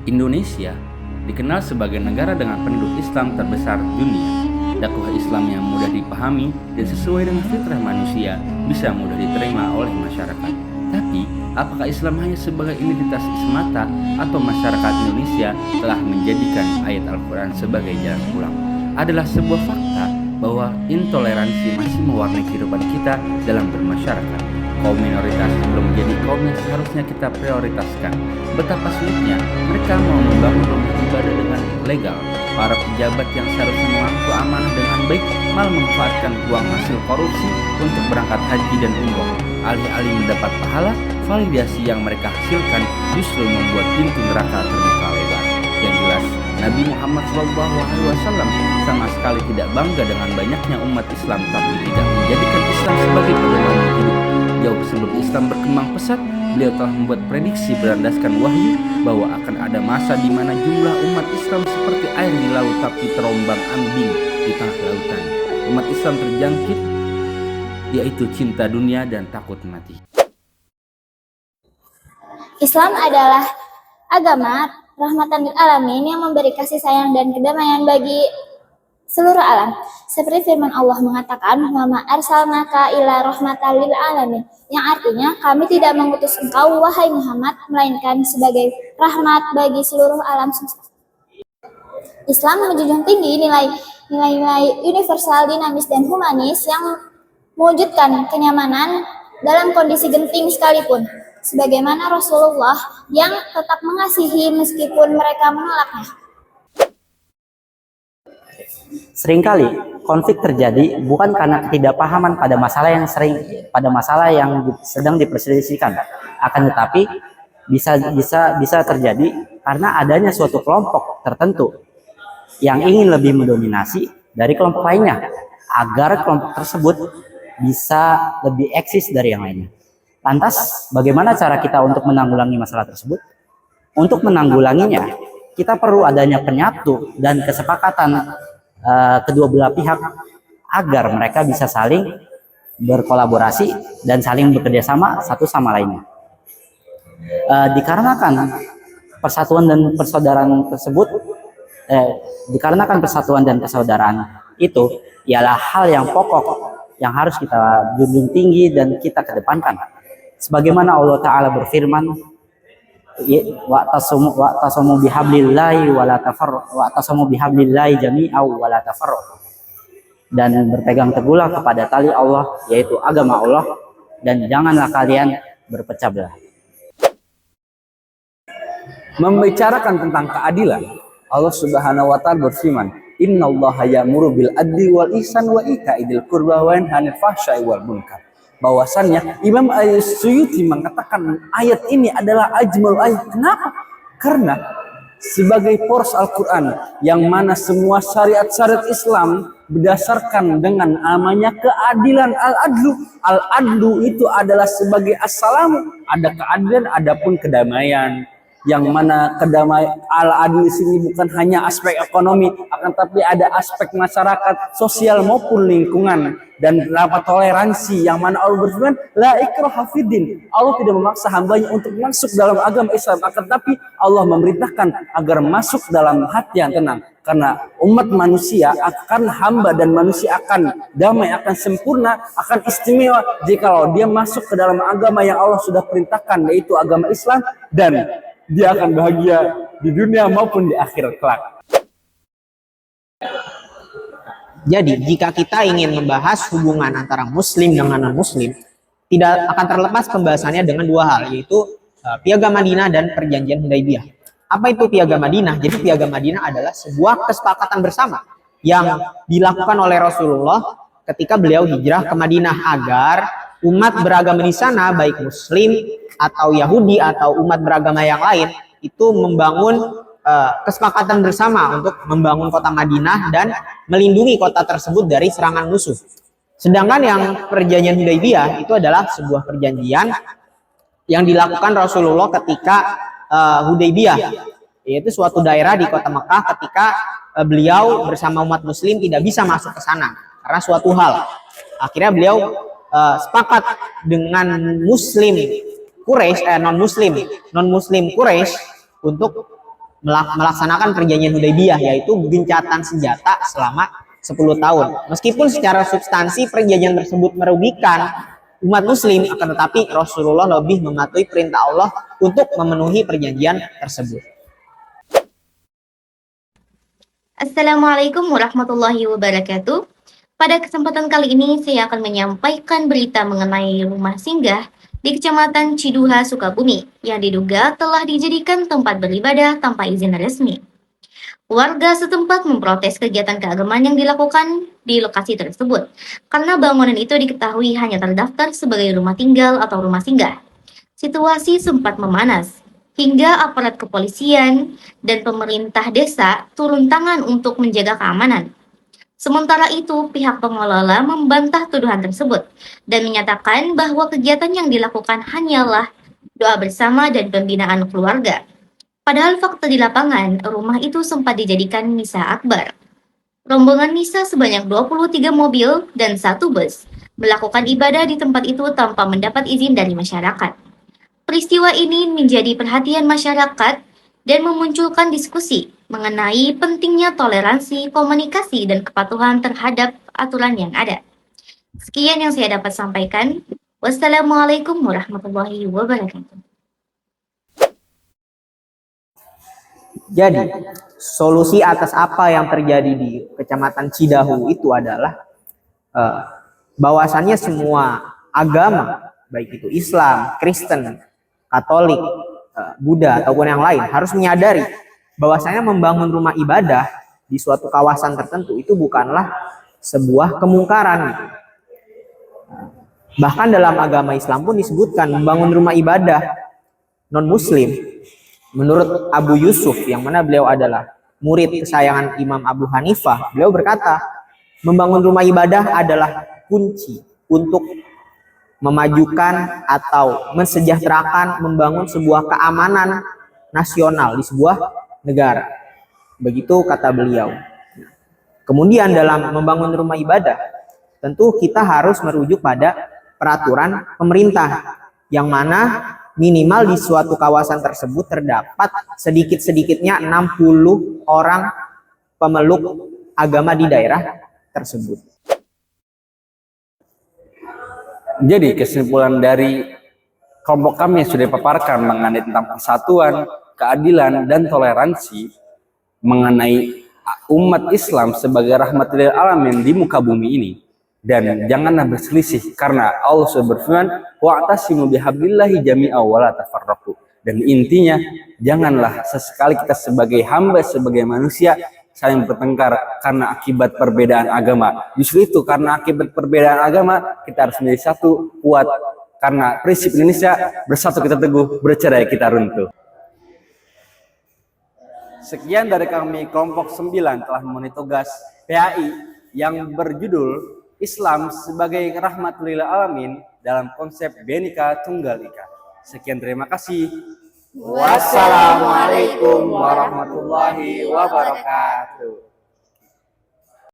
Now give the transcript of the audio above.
Indonesia dikenal sebagai negara dengan penduduk Islam terbesar dunia. Dakwah Islam yang mudah dipahami dan sesuai dengan fitrah manusia bisa mudah diterima oleh masyarakat. Tapi, apakah Islam hanya sebagai identitas semata atau masyarakat Indonesia telah menjadikan ayat Al-Quran sebagai jalan pulang? Adalah sebuah fakta bahwa intoleransi masih mewarnai kehidupan kita dalam bermasyarakat. Kaum minoritas belum menjadi kaum yang seharusnya kita prioritaskan. Betapa sulitnya mereka mau membangun rumah ibadah dengan legal. Para pejabat yang seharusnya mengaku amanah dengan baik malah memanfaatkan uang hasil korupsi untuk berangkat haji dan umroh. Alih-alih mendapat pahala, validasi yang mereka hasilkan justru membuat pintu neraka terbuka lebar. Yang jelas, Nabi Muhammad SAW sama sekali tidak bangga dengan banyaknya umat Islam, tapi tidak menjadikan Islam sebagai pedoman hidup. Jauh sebelum Islam berkembang pesat, beliau telah membuat prediksi berdasarkan wahyu bahwa akan ada masa di mana jumlah umat Islam seperti air di laut tapi terombang-ambing di tengah lautan. Umat Islam terjangkit yaitu cinta dunia dan takut mati. Islam adalah agama rahmatan lil alamin yang memberi kasih sayang dan kedamaian bagi seluruh alam. Seperti firman Allah mengatakan, "Wa ma arsalnaka illa rahmatan lil alamin," yang artinya kami tidak mengutus engkau wahai Muhammad melainkan sebagai rahmat bagi seluruh alam semesta. Islam menjunjung tinggi nilai-nilai universal, dinamis dan humanis yang mewujudkan kenyamanan dalam kondisi genting sekalipun, sebagaimana Rasulullah yang tetap mengasihi meskipun mereka menolaknya. Seringkali konflik terjadi bukan karena ketidakpahaman pada masalah yang sedang diperselisihkan, akan tetapi bisa terjadi karena adanya suatu kelompok tertentu yang ingin lebih mendominasi dari kelompok lainnya agar kelompok tersebut bisa lebih eksis dari yang lainnya. Lantas, bagaimana cara kita untuk menanggulangi masalah tersebut? Untuk menanggulanginya, kita perlu adanya penyatu dan kesepakatan kedua belah pihak agar mereka bisa saling berkolaborasi dan saling bekerjasama satu sama lainnya. Dikarenakan persatuan dan persaudaraan itu ialah hal yang pokok yang harus kita junjung tinggi dan kita kedepankan. Sebagaimana Allah Ta'ala berfirman, wa'tasimu bihablillahi jami'an wa la tafarraqu, dan berpegang teguhlah kepada tali Allah, yaitu agama Allah, dan janganlah kalian berpecah belah. Membicarakan tentang keadilan, Allah Subhanahu wa taala berfirman, "Innallaha ya'muru bil adli wal ihsan wa ita'i dzil qurba wa yanha 'anil fahsya'i wal munkar." Bahwasannya Imam Suyuti mengatakan ayat ini adalah ajmal ayat. Kenapa? Karena sebagai poros Al-Quran yang mana semua syariat-syariat Islam berdasarkan dengan namanya keadilan, al-adlu. Al-adlu itu adalah sebagai assalamu, ada keadilan, adapun kedamaian. Yang mana kedamaian al-adil di sini bukan hanya aspek ekonomi, akan tapi ada aspek masyarakat, sosial maupun lingkungan, dan dapat toleransi yang mana Allah berfirman, la ikraha fiddin. Allah tidak memaksa hambanya untuk masuk dalam agama Islam, akan tapi Allah memerintahkan agar masuk dalam hati yang tenang. Karena umat manusia akan hamba dan manusia akan damai, akan sempurna, akan istimewa jika dia masuk ke dalam agama yang Allah sudah perintahkan, yaitu agama Islam, dan dia akan bahagia di dunia maupun di akhirat kelak. Jadi, jika kita ingin membahas hubungan antara muslim dengan non-muslim, tidak akan terlepas pembahasannya dengan dua hal, yaitu Piagam Madinah dan Perjanjian Hudaibiyah. Apa itu Piagam Madinah? Jadi, Piagam Madinah adalah sebuah kesepakatan bersama yang dilakukan oleh Rasulullah ketika beliau hijrah ke Madinah agar umat beragama di sana, baik muslim atau Yahudi atau umat beragama yang lain, itu membangun kesepakatan bersama untuk membangun kota Madinah dan melindungi kota tersebut dari serangan musuh. Sedangkan yang Perjanjian Hudaibiyah itu adalah sebuah perjanjian yang dilakukan Rasulullah ketika Hudaibiyah, yaitu suatu daerah di kota Mekah ketika beliau bersama umat muslim tidak bisa masuk ke sana karena suatu hal. Akhirnya beliau sepakat dengan muslim Quraisy, non muslim Quraisy untuk melaksanakan perjanjian Hudaybiyah, yaitu gencatan senjata selama 10 tahun. Meskipun secara substansi perjanjian tersebut merugikan umat muslim, akan tetapi Rasulullah lebih mematuhi perintah Allah untuk memenuhi perjanjian tersebut. Assalamualaikum warahmatullahi wabarakatuh. Pada kesempatan kali ini saya akan menyampaikan berita mengenai rumah singgah di Kecamatan Ciduha, Sukabumi yang diduga telah dijadikan tempat beribadah tanpa izin resmi. Warga setempat memprotes kegiatan keagamaan yang dilakukan di lokasi tersebut karena bangunan itu diketahui hanya terdaftar sebagai rumah tinggal atau rumah singgah. Situasi sempat memanas hingga aparat kepolisian dan pemerintah desa turun tangan untuk menjaga keamanan. Sementara itu, pihak pengelola membantah tuduhan tersebut dan menyatakan bahwa kegiatan yang dilakukan hanyalah doa bersama dan pembinaan keluarga. Padahal fakta di lapangan, rumah itu sempat dijadikan misa akbar. Rombongan misa sebanyak 23 mobil dan 1 bus melakukan ibadah di tempat itu tanpa mendapat izin dari masyarakat. Peristiwa ini menjadi perhatian masyarakat dan memunculkan diskusi mengenai pentingnya toleransi, komunikasi, dan kepatuhan terhadap aturan yang ada. Sekian yang saya dapat sampaikan. Wassalamualaikum warahmatullahi wabarakatuh. Jadi, solusi atas apa yang terjadi di Kecamatan Cidahu itu adalah bahwasannya semua agama, baik itu Islam, Kristen, Katolik, Buddha, ataupun yang lain, harus menyadari bahwasanya membangun rumah ibadah di suatu kawasan tertentu itu bukanlah sebuah kemungkaran. Bahkan dalam agama Islam pun disebutkan membangun rumah ibadah non-muslim. Menurut Abu Yusuf, yang mana beliau adalah murid kesayangan Imam Abu Hanifah, beliau berkata, membangun rumah ibadah adalah kunci untuk memajukan atau mensejahterakan, membangun sebuah keamanan nasional di sebuah negara. Begitu kata beliau. Kemudian dalam membangun rumah ibadah, tentu kita harus merujuk pada peraturan pemerintah, yang mana minimal di suatu kawasan tersebut terdapat sedikit-sedikitnya 60 orang pemeluk agama di daerah tersebut. Jadi kesimpulan dari kelompok kami yang sudah dipaparkan mengenai tentang persatuan, keadilan, dan toleransi mengenai umat Islam sebagai rahmatil alamin di muka bumi ini. Dan janganlah berselisih, karena Allah sudah berfirman, wa'tasimu bihablillahi jami'a wa la tafarraqu. Dan intinya, janganlah sesekali kita sebagai hamba, sebagai manusia saling bertengkar karena akibat perbedaan agama. Justru itu, karena akibat perbedaan agama, kita harus menjadi satu, kuat. Karena prinsip Indonesia, bersatu kita teguh, bercerai kita runtuh. Sekian dari kami kelompok 9 telah memenuhi tugas PAI yang berjudul Islam sebagai rahmat lil alamin dalam konsep Bhinneka Tunggal Ika. Sekian, terima kasih. Wassalamualaikum warahmatullahi wabarakatuh.